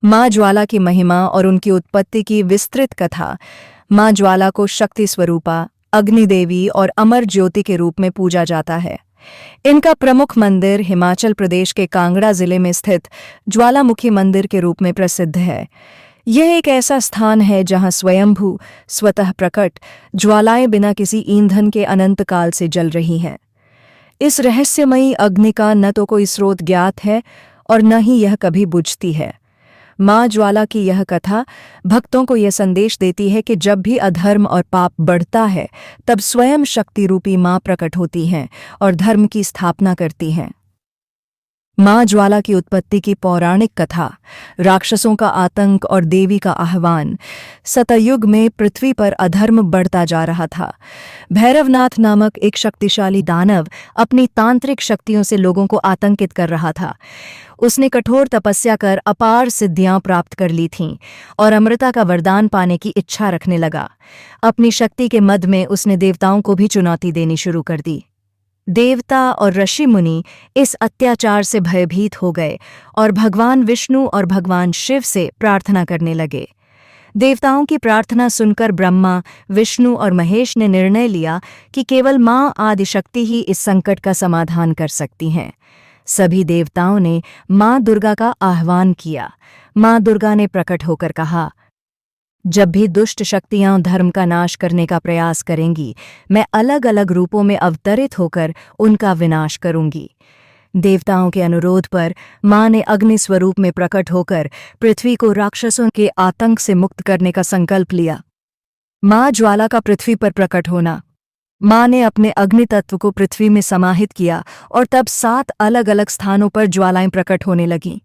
माँ ज्वाला की महिमा और उनकी उत्पत्ति की विस्तृत कथा। माँ ज्वाला को शक्ति स्वरूपा, अग्निदेवी और अमर ज्योति के रूप में पूजा जाता है। इनका प्रमुख मंदिर हिमाचल प्रदेश के कांगड़ा जिले में स्थित ज्वालामुखी मंदिर के रूप में प्रसिद्ध है। यह एक ऐसा स्थान है जहां स्वयंभू, स्वतः प्रकट ज्वालाएं बिना किसी ईंधन के अनंत काल से जल रही हैं। इस रहस्यमयी अग्नि का न तो कोई स्रोत ज्ञात है और न ही यह कभी बुझती है। माँ ज्वाला की यह कथा भक्तों को यह संदेश देती है कि जब भी अधर्म और पाप बढ़ता है, तब स्वयं शक्ति रूपी माँ प्रकट होती हैं और धर्म की स्थापना करती हैं। माँ ज्वाला की उत्पत्ति की पौराणिक कथा। राक्षसों का आतंक और देवी का आह्वान। सतयुग में पृथ्वी पर अधर्म बढ़ता जा रहा था। भैरवनाथ नामक एक शक्तिशाली दानव अपनी तांत्रिक शक्तियों से लोगों को आतंकित कर रहा था। उसने कठोर तपस्या कर अपार सिद्धियां प्राप्त कर ली थीं और अमृता का वरदान पाने की इच्छा रखने लगा। अपनी शक्ति के मद में उसने देवताओं को भी चुनौती देनी शुरू कर दी। देवता और ऋषि मुनि इस अत्याचार से भयभीत हो गए और भगवान विष्णु और भगवान शिव से प्रार्थना करने लगे। देवताओं की प्रार्थना सुनकर ब्रह्मा, विष्णु और महेश ने निर्णय लिया कि केवल माँ आदिशक्ति ही इस संकट का समाधान कर सकती हैं। सभी देवताओं ने माँ दुर्गा का आह्वान किया। माँ दुर्गा ने प्रकट होकर कहा, जब भी दुष्ट शक्तियां धर्म का नाश करने का प्रयास करेंगी, मैं अलग अलग रूपों में अवतरित होकर उनका विनाश करूंगी। देवताओं के अनुरोध पर माँ ने अग्नि स्वरूप में प्रकट होकर पृथ्वी को राक्षसों के आतंक से मुक्त करने का संकल्प लिया। माँ ज्वाला का पृथ्वी पर प्रकट होना। माँ ने अपने अग्नि तत्व को पृथ्वी में समाहित किया और तब 7 अलग अलग स्थानों पर ज्वालाएं प्रकट होने लगीं।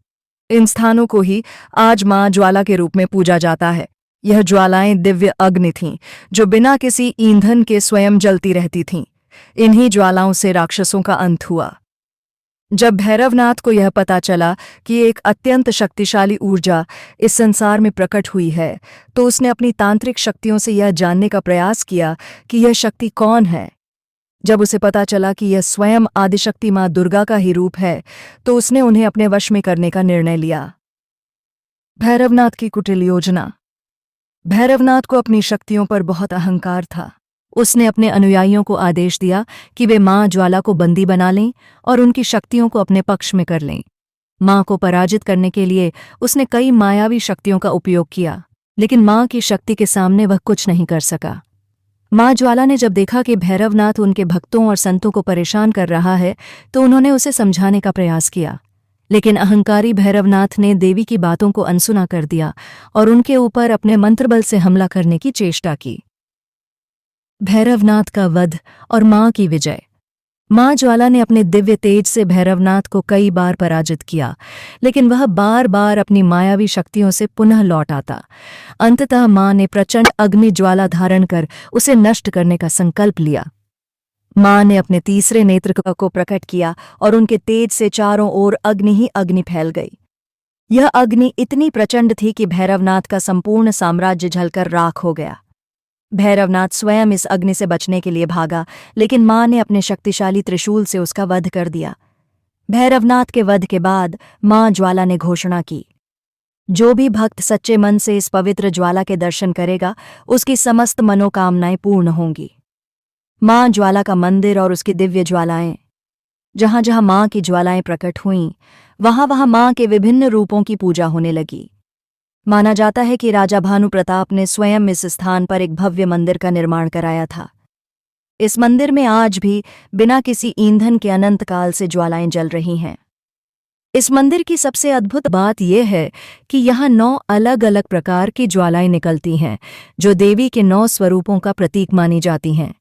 इन स्थानों को ही आज माँ ज्वाला के रूप में पूजा जाता है। यह ज्वालाएं दिव्य अग्नि थीं, जो बिना किसी ईंधन के स्वयं जलती रहती थीं। इन्हीं ज्वालाओं से राक्षसों का अंत हुआ। जब भैरवनाथ को यह पता चला कि एक अत्यंत शक्तिशाली ऊर्जा इस संसार में प्रकट हुई है, तो उसने अपनी तांत्रिक शक्तियों से यह जानने का प्रयास किया कि यह शक्ति कौन है। जब उसे पता चला कि यह स्वयं आदिशक्ति माँ दुर्गा का ही रूप है, तो उसने उन्हें अपने वश में करने का निर्णय लिया। भैरवनाथ की कुटिल योजना। भैरवनाथ को अपनी शक्तियों पर बहुत अहंकार था। उसने अपने अनुयायियों को आदेश दिया कि वे माँ ज्वाला को बंदी बना लें और उनकी शक्तियों को अपने पक्ष में कर लें। माँ को पराजित करने के लिए उसने कई मायावी शक्तियों का उपयोग किया, लेकिन माँ की शक्ति के सामने वह कुछ नहीं कर सका। माँ ज्वाला ने जब देखा कि भैरवनाथ उनके भक्तों और संतों को परेशान कर रहा है, तो उन्होंने उसे समझाने का प्रयास किया, लेकिन अहंकारी भैरवनाथ ने देवी की बातों को अनसुना कर दिया और उनके ऊपर अपने मंत्रबल से हमला करने की चेष्टा की। भैरवनाथ का वध और माँ की विजय। माँ ज्वाला ने अपने दिव्य तेज से भैरवनाथ को कई बार पराजित किया, लेकिन वह बार बार अपनी मायावी शक्तियों से पुनः लौट आता। अंततः माँ ने प्रचंड अग्नि ज्वाला धारण कर उसे नष्ट करने का संकल्प लिया। माँ ने अपने तीसरे नेत्र को प्रकट किया और उनके तेज से चारों ओर अग्नि ही अग्नि फैल गई। यह अग्नि इतनी प्रचंड थी कि भैरवनाथ का संपूर्ण साम्राज्य जलकर राख हो गया। भैरवनाथ स्वयं इस अग्नि से बचने के लिए भागा, लेकिन माँ ने अपने शक्तिशाली त्रिशूल से उसका वध कर दिया। भैरवनाथ के वध के बाद माँ ज्वाला ने घोषणा की, जो भी भक्त सच्चे मन से इस पवित्र ज्वाला के दर्शन करेगा, उसकी समस्त मनोकामनाएं पूर्ण होंगी। माँ ज्वाला का मंदिर और उसकी दिव्य ज्वालाएं। जहां जहां माँ की ज्वालाएं प्रकट हुईं, वहां वहां माँ के विभिन्न रूपों की पूजा होने लगी। माना जाता है कि राजा भानु प्रताप ने स्वयं इस स्थान पर एक भव्य मंदिर का निर्माण कराया था। इस मंदिर में आज भी बिना किसी ईंधन के अनंत काल से ज्वालाएं जल रही हैं। इस मंदिर की सबसे अद्भुत बात यह है कि यहाँ 9 अलग अलग प्रकार की ज्वालाएं निकलती हैं, जो देवी के 9 स्वरूपों का प्रतीक मानी जाती हैं।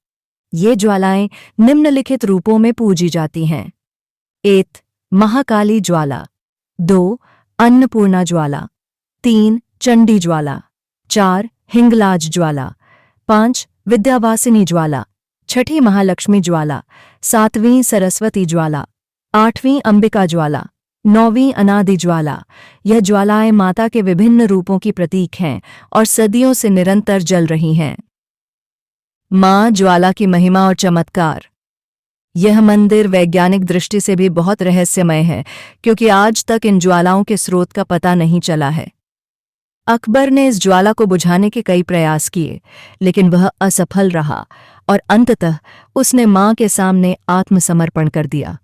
ये ज्वालाएं निम्नलिखित रूपों में पूजी जाती हैं। 1 महाकाली ज्वाला, 2 अन्नपूर्णा ज्वाला, 3 चंडी ज्वाला, 4 हिंगलाज ज्वाला, 5 विद्यावासिनी ज्वाला, 6ठी महालक्ष्मी ज्वाला, 7वीं सरस्वती ज्वाला, 8वीं अंबिका ज्वाला, 9वीं अनादि ज्वाला। यह ज्वालाएं माता के विभिन्न रूपों की प्रतीक हैं और सदियों से निरंतर जल रही हैं। माँ ज्वाला की महिमा और चमत्कार। यह मंदिर वैज्ञानिक दृष्टि से भी बहुत रहस्यमय है, क्योंकि आज तक इन ज्वालाओं के स्रोत का पता नहीं चला है। अकबर ने इस ज्वाला को बुझाने के कई प्रयास किए, लेकिन वह असफल रहा और अंततः उसने मां के सामने आत्मसमर्पण कर दिया।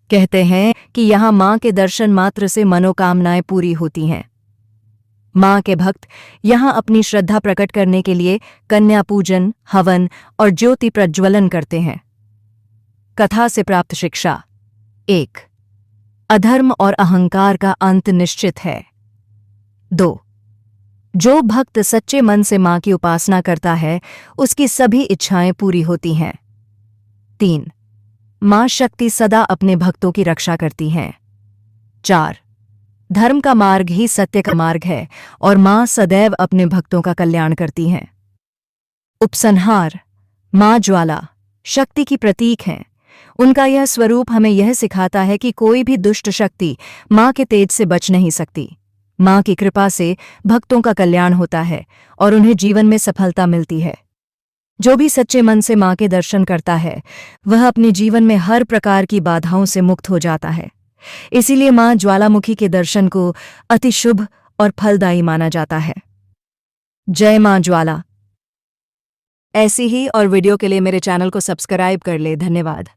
कहते हैं कि यहां मां के दर्शन मात्र से मनोकामनाएं पूरी होती हैं। मां के भक्त यहां अपनी श्रद्धा प्रकट करने के लिए कन्या पूजन, हवन और ज्योति प्रज्वलन करते हैं। कथा से प्राप्त शिक्षा। 1. अधर्म और अहंकार का अंत निश्चित है। 2. जो भक्त सच्चे मन से मां की उपासना करता है, उसकी सभी इच्छाएं पूरी होती हैं। 3. मां शक्ति सदा अपने भक्तों की रक्षा करती हैं। 4. धर्म का मार्ग ही सत्य का मार्ग है और मां सदैव अपने भक्तों का कल्याण करती हैं। उपसंहार। मां ज्वाला शक्ति की प्रतीक हैं। उनका यह स्वरूप हमें यह सिखाता है कि कोई भी दुष्ट शक्ति मां के तेज से बच नहीं सकती। मां की कृपा से भक्तों का कल्याण होता है और उन्हें जीवन में सफलता मिलती है। जो भी सच्चे मन से मां के दर्शन करता है, वह अपने जीवन में हर प्रकार की बाधाओं से मुक्त हो जाता है। इसीलिए मां ज्वालामुखी के दर्शन को अति शुभ और फलदायी माना जाता है। जय मां ज्वाला। ऐसी ही और वीडियो के लिए मेरे चैनल को सब्सक्राइब कर ले। धन्यवाद।